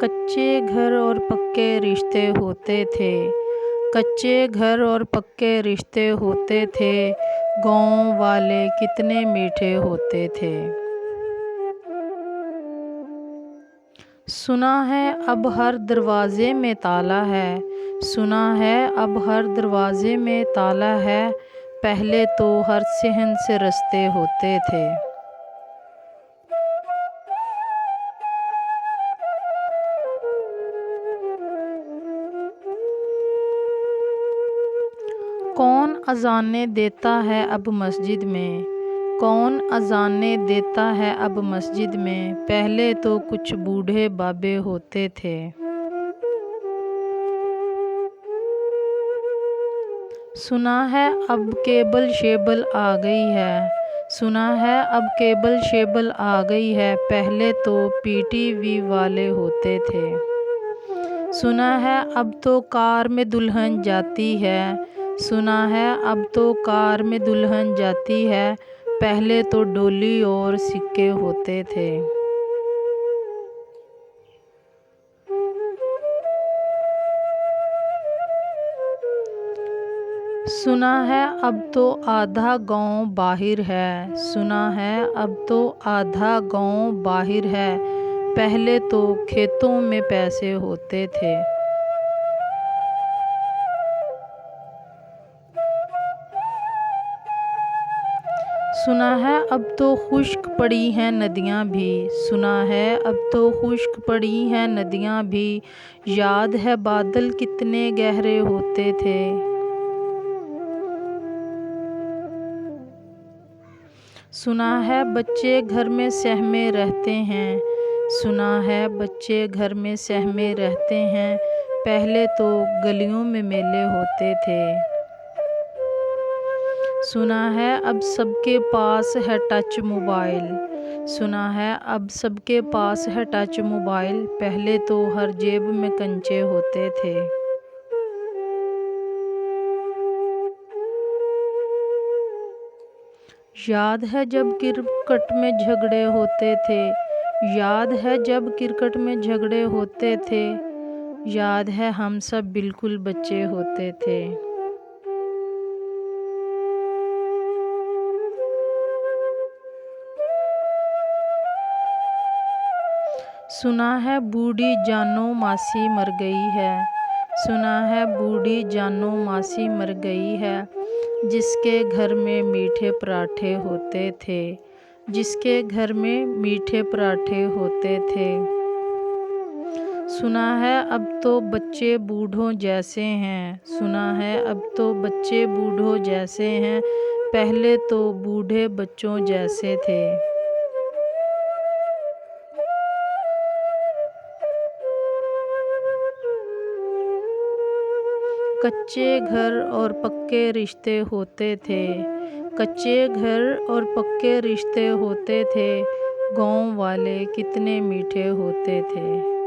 कच्चे घर और पक्के रिश्ते होते थे। कच्चे घर और पक्के रिश्ते होते थे। गाँव वाले कितने मीठे होते थे। सुना है अब हर दरवाजे में ताला है। सुना है अब हर दरवाजे में ताला है। पहले तो हर सहन से रास्ते होते थे। कौन अज़ानें देता है अब मस्जिद में। कौन अज़ानें देता है अब मस्जिद में। पहले तो कुछ बूढ़े बाबे होते थे। सुना है अब केबल शेबल आ गई है। सुना है अब केबल शेबल आ गई है। पहले तो पीटीवी वाले होते थे। सुना है अब तो कार में दुल्हन जाती है। सुना है अब तो कार में दुल्हन जाती है। पहले तो डोली और सिक्के होते थे। सुना है अब तो आधा गांव बाहिर है। सुना है अब तो आधा गांव बाहिर है। पहले तो खेतों में पैसे होते थे। सुना है अब तो खुश्क पड़ी हैं नदियाँ भी। सुना है अब तो खुश्क पड़ी हैं नदियाँ भी। याद है बादल कितने गहरे होते थे। सुना है बच्चे घर में सहमे रहते हैं। सुना है बच्चे घर में सहमे रहते हैं। पहले तो गलियों में मेले होते थे। सुना है अब सबके पास है टच मोबाइल। सुना है अब सबके पास है टच मोबाइल। पहले तो हर जेब में कंचे होते थे। याद है जब क्रिकेट में झगड़े होते थे। याद है जब क्रिकेट में झगड़े होते थे। याद है हम सब बिल्कुल बच्चे होते थे। सुना है बूढ़ी जानो मासी मर गई है। सुना है बूढ़ी जानो मासी मर गई है। जिसके घर में मीठे पराठे होते थे। जिसके घर में मीठे पराठे होते थे। सुना है अब तो बच्चे बूढ़ों जैसे हैं। सुना है अब तो बच्चे बूढ़ों जैसे हैं। पहले तो बूढ़े बच्चों जैसे थे। कच्चे घर और पक्के रिश्ते होते थे। कच्चे घर और पक्के रिश्ते होते थे। गाँव वाले कितने मीठे होते थे।